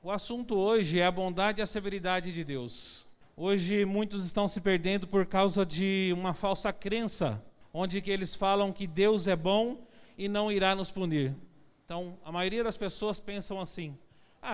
O assunto hoje é a bondade e a severidade de Deus. Hoje muitos estão se perdendo por causa de uma falsa crença, onde que eles falam que Deus é bom e não irá nos punir. Então, a maioria das pessoas pensam assim: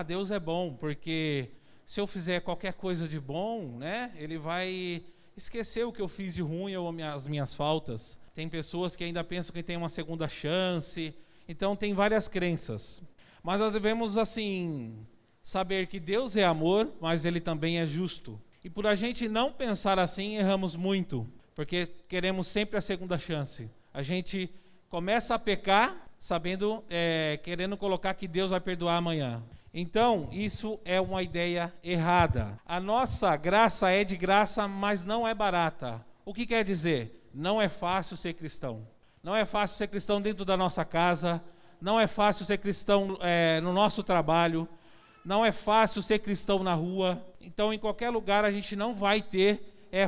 Deus é bom, porque se eu fizer qualquer coisa de bom, né, Ele vai esquecer o que eu fiz de ruim ou as minhas faltas. Tem pessoas que ainda pensam que tem uma segunda chance. Então, tem várias crenças. Mas nós devemos, assim, saber que Deus é amor, mas Ele também é justo. E por a gente não pensar assim, erramos muito, porque queremos sempre a segunda chance. A gente começa a pecar sabendo, querendo colocar que Deus vai perdoar amanhã. Então, isso é uma ideia errada. A nossa graça é de graça, mas não é barata. O que quer dizer? Não é fácil ser cristão. Não é fácil ser cristão dentro da nossa casa. Não é fácil ser cristão no nosso trabalho. Não é fácil ser cristão na rua. Então, em qualquer lugar, a gente não vai ter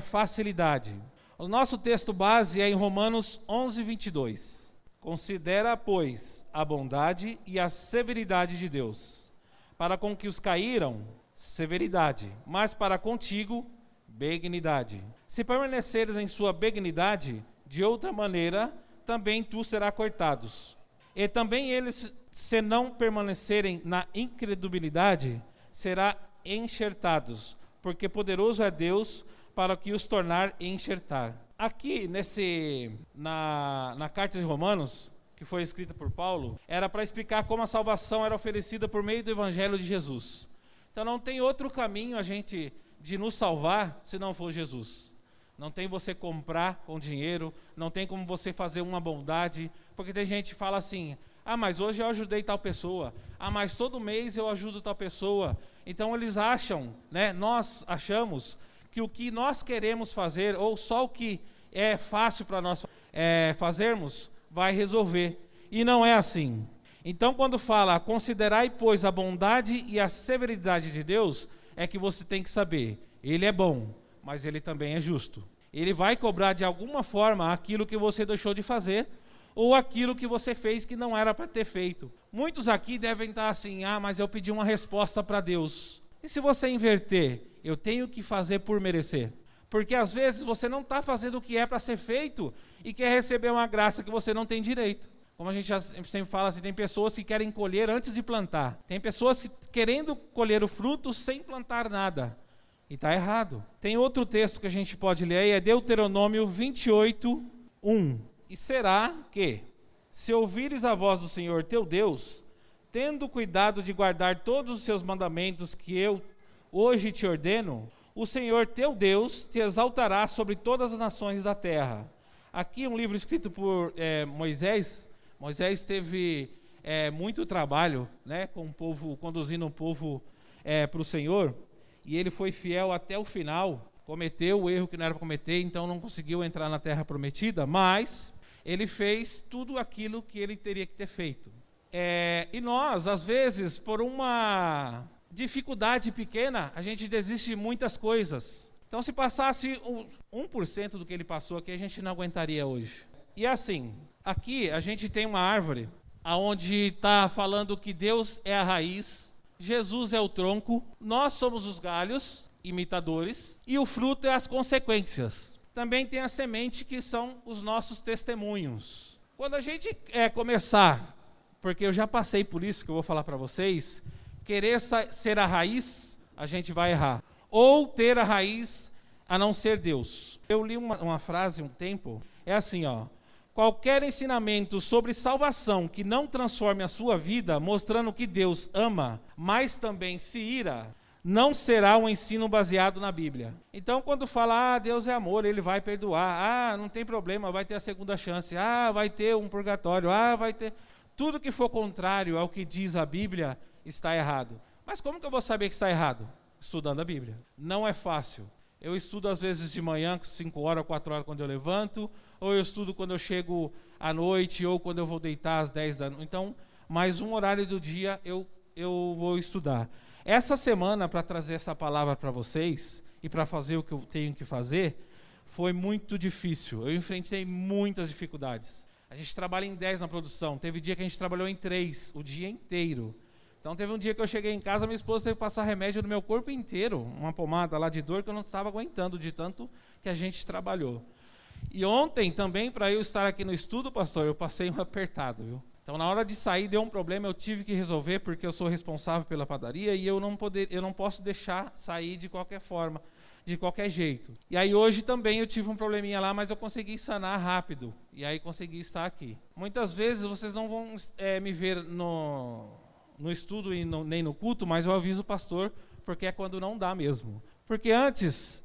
facilidade. O nosso texto base é em Romanos 11, 22. Considera, pois, a bondade e a severidade de Deus. Para com que os caíram, severidade, mas para contigo, benignidade. Se permaneceres em sua benignidade, de outra maneira, também tu serás cortados. E também eles, se não permanecerem na incredulidade, será enxertados, porque poderoso é Deus para que os tornar e enxertar. Aqui, na carta de Romanos, que foi escrita por Paulo, era para explicar como a salvação era oferecida por meio do Evangelho de Jesus. Então não tem outro caminho de nos salvar se não for Jesus. Não tem você comprar com dinheiro, não tem como você fazer uma bondade, porque tem gente que fala assim: mas hoje eu ajudei tal pessoa, mas todo mês eu ajudo tal pessoa. Então eles acham, né, nós achamos que o que nós queremos fazer, ou só o que é fácil para nós fazermos, vai resolver. E não é assim. Então, quando fala, considerai, pois, a bondade e a severidade de Deus, é que você tem que saber, Ele é bom, mas Ele também é justo. Ele vai cobrar de alguma forma aquilo que você deixou de fazer, ou aquilo que você fez que não era para ter feito. Muitos aqui devem estar assim: mas eu pedi uma resposta para Deus. E se você inverter, eu tenho que fazer por merecer? Porque às vezes você não está fazendo o que é para ser feito e quer receber uma graça que você não tem direito. Como a gente sempre fala assim, tem pessoas que querem colher antes de plantar. Tem pessoas que querendo colher o fruto sem plantar nada. E está errado. Tem outro texto que a gente pode ler, é Deuteronômio 28, 1. E será que, se ouvires a voz do Senhor teu Deus, tendo cuidado de guardar todos os seus mandamentos que eu hoje te ordeno, o Senhor teu Deus te exaltará sobre todas as nações da terra. Aqui um livro escrito por Moisés. Moisés teve muito trabalho, né, com o povo, conduzindo o povo para o Senhor, e ele foi fiel até o final. Cometeu o erro que não era para cometer, então não conseguiu entrar na terra prometida, mas ele fez tudo aquilo que ele teria que ter feito. E nós, às vezes, por uma dificuldade pequena, a gente desiste de muitas coisas. Então, se passasse 1% do que ele passou aqui, a gente não aguentaria hoje. E assim, aqui a gente tem uma árvore, onde está falando que Deus é a raiz, Jesus é o tronco, nós somos os galhos, imitadores, e o fruto é as consequências. Também tem a semente, que são os nossos testemunhos. Quando a gente começar, porque eu já passei por isso, que eu vou falar para vocês, querer ser a raiz, a gente vai errar. Ou ter a raiz a não ser Deus. Eu li uma frase um tempo, é assim, qualquer ensinamento sobre salvação que não transforme a sua vida, mostrando que Deus ama, mas também se ira, não será um ensino baseado na Bíblia. Então, quando fala, Deus é amor, Ele vai perdoar, não tem problema, vai ter a segunda chance, vai ter um purgatório, vai ter... Tudo que for contrário ao que diz a Bíblia está errado. Mas como que eu vou saber que está errado? Estudando a Bíblia. Não é fácil. Eu estudo às vezes de manhã, 5 horas, 4 horas quando eu levanto, ou eu estudo quando eu chego à noite, ou quando eu vou deitar às 10 da noite. Então, mais um horário do dia eu vou estudar. Essa semana, para trazer essa palavra para vocês, e para fazer o que eu tenho que fazer, foi muito difícil. Eu enfrentei muitas dificuldades. A gente trabalha em 10 na produção, teve dia que a gente trabalhou em 3, o dia inteiro. Então teve um dia que eu cheguei em casa, minha esposa teve que passar remédio no meu corpo inteiro, uma pomada lá de dor que eu não estava aguentando de tanto que a gente trabalhou. E ontem também, para eu estar aqui no estudo, pastor, eu passei um apertado, viu? Então na hora de sair deu um problema, eu tive que resolver porque eu sou responsável pela padaria e eu não posso deixar sair de qualquer forma, de qualquer jeito. E aí hoje também eu tive um probleminha lá, mas eu consegui sanar rápido e aí consegui estar aqui. Muitas vezes vocês não vão me ver no estudo e nem no culto, mas eu aviso o pastor, porque é quando não dá mesmo. Porque antes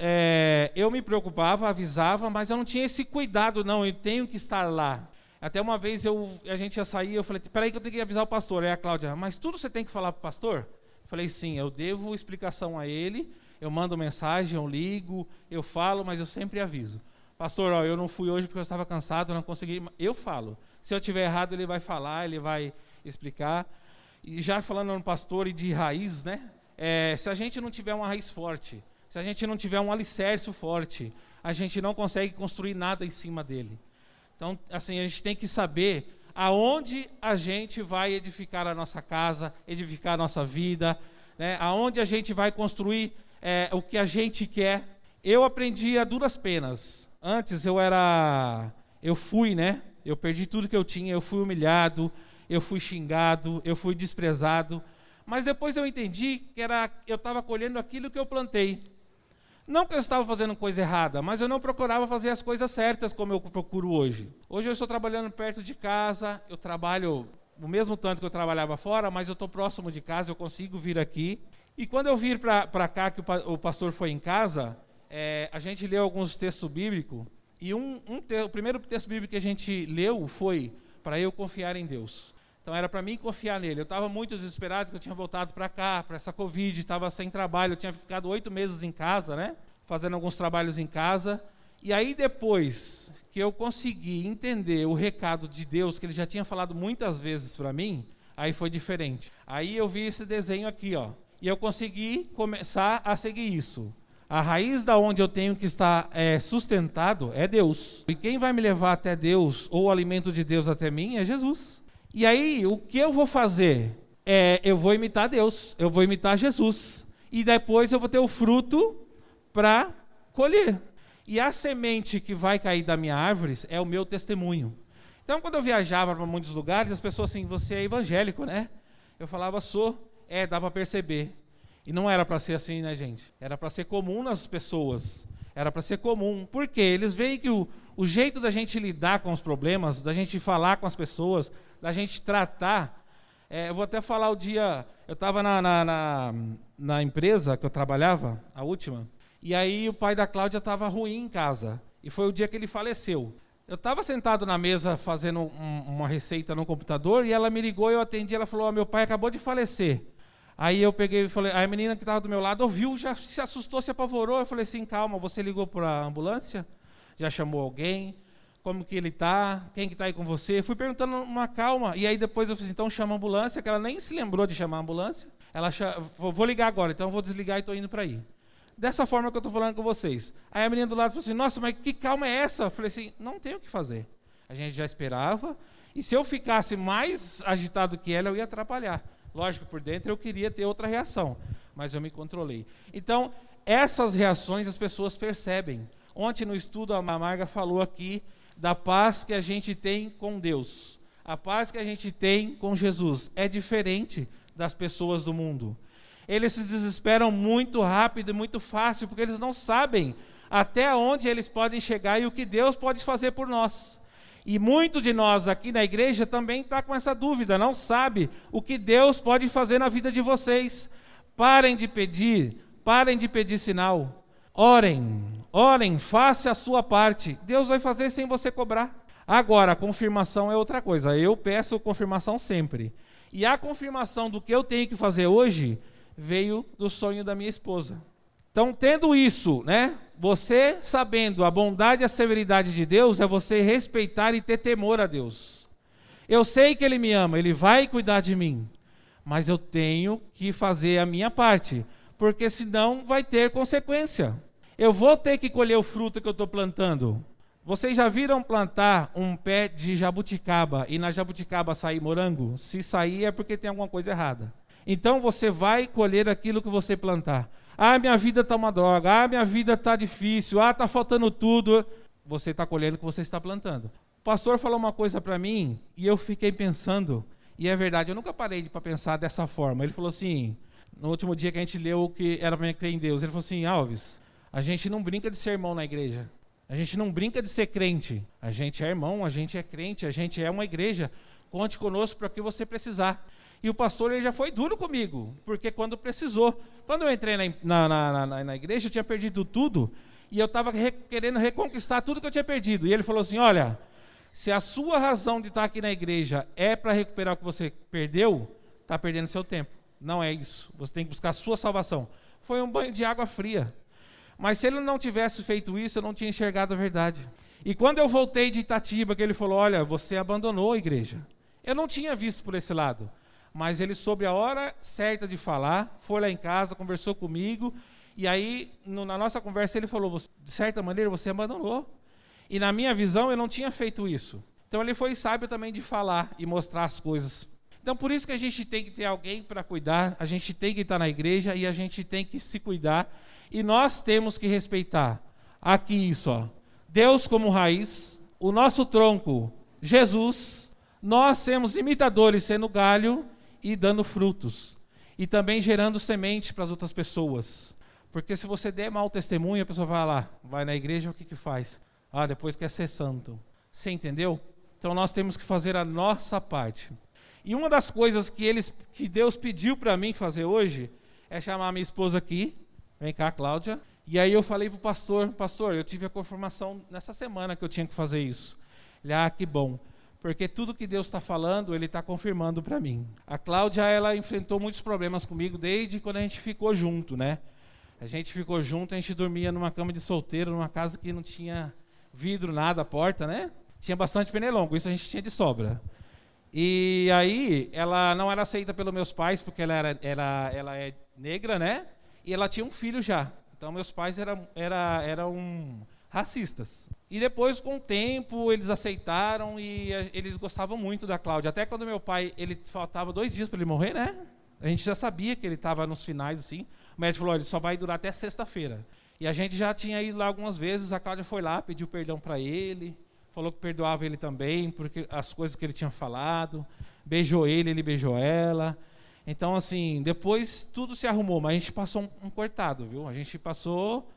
eu me preocupava, avisava, mas eu não tinha esse cuidado, não, eu tenho que estar lá. Até uma vez a gente ia sair, eu falei, peraí que eu tenho que avisar o pastor. Aí a Cláudia, mas tudo você tem que falar para o pastor? Eu falei, sim, eu devo explicação a ele, eu mando mensagem, eu ligo, eu falo, mas eu sempre aviso. Pastor, eu não fui hoje porque eu estava cansado, eu não consegui, eu falo. Se eu estiver errado, ele vai falar, ele vai explicar. E já falando no pastor e de raiz, né? Se a gente não tiver uma raiz forte, se a gente não tiver um alicerce forte, a gente não consegue construir nada em cima dele. Então, assim, a gente tem que saber aonde a gente vai edificar a nossa casa, edificar a nossa vida, né? Aonde a gente vai construir o que a gente quer. Eu aprendi a duras penas. Antes eu fui, né? Eu perdi tudo que eu tinha, eu fui humilhado, eu fui xingado, eu fui desprezado, mas depois eu entendi que eu estava colhendo aquilo que eu plantei. Não que eu estava fazendo coisa errada, mas eu não procurava fazer as coisas certas como eu procuro hoje. Hoje eu estou trabalhando perto de casa, eu trabalho o mesmo tanto que eu trabalhava fora, mas eu estou próximo de casa, eu consigo vir aqui. E quando eu vir para cá, que o pastor foi em casa, a gente leu alguns textos bíblicos, e o primeiro texto bíblico que a gente leu foi para eu confiar em Deus. Então era para mim confiar nele. Eu estava muito desesperado porque eu tinha voltado para cá, para essa Covid, estava sem trabalho, eu tinha ficado 8 meses em casa, né? Fazendo alguns trabalhos em casa. E aí depois que eu consegui entender o recado de Deus, que ele já tinha falado muitas vezes para mim, aí foi diferente. Aí eu vi esse desenho aqui, ó, e eu consegui começar a seguir isso. A raiz da onde eu tenho que estar sustentado é Deus. E quem vai me levar até Deus, ou o alimento de Deus até mim, é Jesus. E aí, o que eu vou fazer? Eu vou imitar Deus, eu vou imitar Jesus. E depois eu vou ter o fruto para colher. E a semente que vai cair da minha árvore é o meu testemunho. Então, quando eu viajava para muitos lugares, as pessoas assim, você é evangélico, né? Eu falava, sou. Dá para perceber. E não era para ser assim, né, gente? Era para ser comum nas pessoas. Era para ser comum. Por quê? Eles veem que o jeito da gente lidar com os problemas, da gente falar com as pessoas, da gente tratar. Eu vou até falar o dia... Eu estava na empresa que eu trabalhava, a última, e aí o pai da Cláudia estava ruim em casa. E foi o dia que ele faleceu. Eu estava sentado na mesa fazendo uma receita no computador, e ela me ligou, eu atendi, ela falou, meu pai acabou de falecer. Aí eu peguei e falei, a menina que estava do meu lado ouviu, já se assustou, se apavorou. Eu falei assim, calma, você ligou para a ambulância? Já chamou alguém? Como que ele está? Quem que está aí com você? Fui perguntando uma calma. E aí depois eu falei assim, então chama a ambulância, que ela nem se lembrou de chamar a ambulância. Ela vou ligar agora, então eu vou desligar e estou indo para aí. Dessa forma que eu estou falando com vocês. Aí a menina do lado falou assim, nossa, mas que calma é essa? Eu falei assim, não tem o que fazer. A gente já esperava. E se eu ficasse mais agitado que ela, eu ia atrapalhar. Lógico, por dentro eu queria ter outra reação, mas eu me controlei. Então, essas reações as pessoas percebem. Ontem no estudo a Marga falou aqui da paz que a gente tem com Deus. A paz que a gente tem com Jesus é diferente das pessoas do mundo. Eles se desesperam muito rápido e muito fácil, porque eles não sabem até onde eles podem chegar e o que Deus pode fazer por nós. E muito de nós aqui na igreja também está com essa dúvida, não sabe o que Deus pode fazer na vida de vocês. Parem de pedir sinal. Orem, faça a sua parte. Deus vai fazer sem você cobrar. Agora, a confirmação é outra coisa. Eu peço confirmação sempre. E a confirmação do que eu tenho que fazer hoje veio do sonho da minha esposa. Então, tendo isso, né? Você sabendo a bondade e a severidade de Deus, é você respeitar e ter temor a Deus. Eu sei que Ele me ama, Ele vai cuidar de mim, mas eu tenho que fazer a minha parte, porque senão vai ter consequência. Eu vou ter que colher o fruto que eu estou plantando. Vocês já viram plantar um pé de jabuticaba e na jabuticaba sair morango? Se sair é porque tem alguma coisa errada. Então você vai colher aquilo que você plantar. Ah, minha vida está uma droga. Ah, minha vida está difícil. Ah, está faltando tudo. Você está colhendo o que você está plantando. O pastor falou uma coisa para mim e eu fiquei pensando, e é verdade, eu nunca parei para pensar dessa forma. Ele falou assim, no último dia que a gente leu o que era para mim crer em Deus, ele falou assim, Alves, a gente não brinca de ser irmão na igreja. A gente não brinca de ser crente. A gente é irmão, a gente é crente, a gente é uma igreja. Conte conosco para o que você precisar. E o pastor ele já foi duro comigo, porque quando precisou. Quando eu entrei na igreja, eu tinha perdido tudo, e eu estava querendo reconquistar tudo que eu tinha perdido. E ele falou assim, olha, se a sua razão de estar aqui na igreja é para recuperar o que você perdeu, está perdendo seu tempo. Não é isso. Você tem que buscar a sua salvação. Foi um banho de água fria. Mas se ele não tivesse feito isso, eu não tinha enxergado a verdade. E quando eu voltei de Itatiba, que ele falou, olha, você abandonou a igreja. Eu não tinha visto por esse lado. Mas ele soube a hora certa de falar, foi lá em casa, conversou comigo, e aí, na nossa conversa, ele falou, de certa maneira, você abandonou. E na minha visão, eu não tinha feito isso. Então ele foi sábio também de falar e mostrar as coisas. Então por isso que a gente tem que ter alguém para cuidar, a gente tem que estar na igreja e a gente tem que se cuidar. E nós temos que respeitar aqui isso, ó. Deus como raiz, o nosso tronco, Jesus, nós sermos imitadores, sendo galho e dando frutos. E também gerando semente para as outras pessoas. Porque se você der mau testemunho, a pessoa vai lá, vai na igreja, o que faz? Ah, depois quer ser santo. Você entendeu? Então nós temos que fazer a nossa parte. E uma das coisas que Deus pediu para mim fazer hoje é chamar a minha esposa aqui. Vem cá, Cláudia. E aí eu falei para o pastor, eu tive a confirmação nessa semana que eu tinha que fazer isso. Ele, que bom. Porque tudo que Deus está falando, Ele está confirmando para mim. A Cláudia, ela enfrentou muitos problemas comigo desde quando a gente ficou junto, né? A gente ficou junto, a gente dormia numa cama de solteiro, numa casa que não tinha vidro, nada, a porta, né? Tinha bastante pernilongo, isso a gente tinha de sobra. E aí, ela não era aceita pelos meus pais, porque ela é negra, né? E ela tinha um filho já. Então, meus pais eram racistas. E depois, com o tempo, eles aceitaram e eles gostavam muito da Cláudia. Até quando meu pai, ele faltava 2 dias para ele morrer, né? A gente já sabia que ele estava nos finais, assim. O médico falou, ele só vai durar até sexta-feira. E a gente já tinha ido lá algumas vezes, a Cláudia foi lá, pediu perdão para ele, falou que perdoava ele também, porque as coisas que ele tinha falado, beijou ele beijou ela. Então, assim, depois tudo se arrumou, mas a gente passou um cortado, viu? A gente passou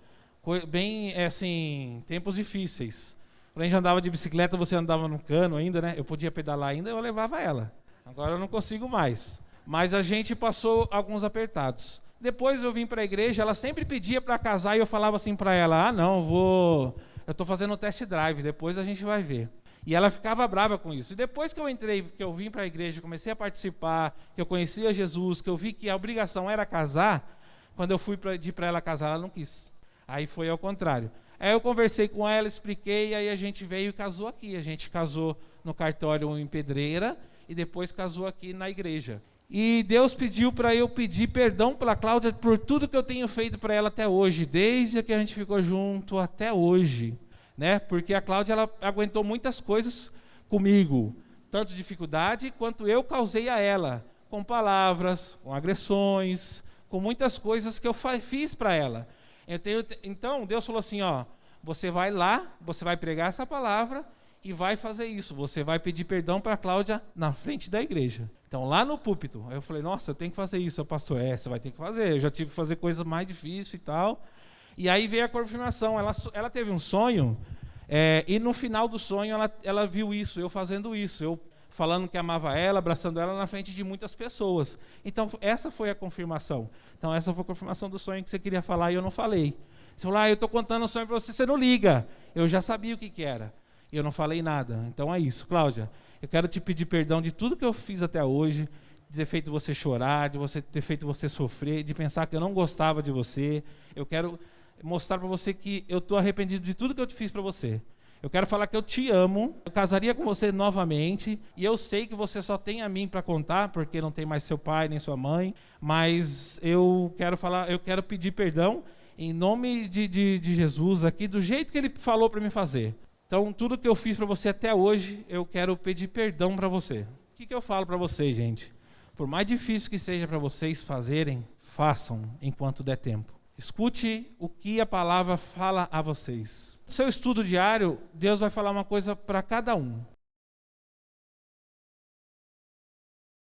bem, assim, tempos difíceis. Quando a gente andava de bicicleta, você andava no cano ainda, né? Eu podia pedalar ainda, eu levava ela. Agora eu não consigo mais. Mas a gente passou alguns apertados. Depois eu vim para a igreja, ela sempre pedia para casar e eu falava assim para ela, eu estou fazendo um test drive, depois a gente vai ver. E ela ficava brava com isso. E depois que eu entrei, que eu vim para a igreja, comecei a participar, que eu conhecia Jesus, que eu vi que a obrigação era casar, quando eu fui pedir para ela casar, ela não quis. Aí foi ao contrário. Aí eu conversei com ela, expliquei, e aí a gente veio e casou aqui. A gente casou no cartório em Pedreira e depois casou aqui na igreja. E Deus pediu para eu pedir perdão pela Cláudia por tudo que eu tenho feito para ela até hoje, desde que a gente ficou junto até hoje, né? Porque a Cláudia, ela aguentou muitas coisas comigo, tanto dificuldade quanto eu causei a ela, com palavras, com agressões, com muitas coisas que eu fiz para ela. Então Deus falou assim, você vai lá, você vai pregar essa palavra e vai fazer isso, você vai pedir perdão para a Cláudia na frente da igreja. Então, lá no púlpito, aí eu falei, nossa, eu tenho que fazer isso, pastor. Você vai ter que fazer, eu já tive que fazer coisas mais difíceis e tal. E aí veio a confirmação, ela teve um sonho, e no final do sonho ela viu isso, eu fazendo isso, eu falando que amava ela, abraçando ela na frente de muitas pessoas. Então, essa foi a confirmação. Então, essa foi a confirmação do sonho que você queria falar e eu não falei. Você falou, eu estou contando o sonho para você, você não liga. Eu já sabia o que era. E eu não falei nada. Então é isso, Cláudia. Eu quero te pedir perdão de tudo que eu fiz até hoje, de ter feito você chorar, de ter feito você sofrer, de pensar que eu não gostava de você. Eu quero mostrar para você que eu estou arrependido de tudo que eu te fiz para você. Eu quero falar que eu te amo, eu casaria com você novamente, e eu sei que você só tem a mim para contar, porque não tem mais seu pai nem sua mãe, mas eu quero pedir perdão em nome de Jesus aqui, do jeito que ele falou para me fazer. Então, tudo que eu fiz para você até hoje, eu quero pedir perdão para você. O que eu falo para você, gente? Por mais difícil que seja para vocês fazerem, façam enquanto der tempo. Escute o que a palavra fala a vocês. No seu estudo diário, Deus vai falar uma coisa para cada um.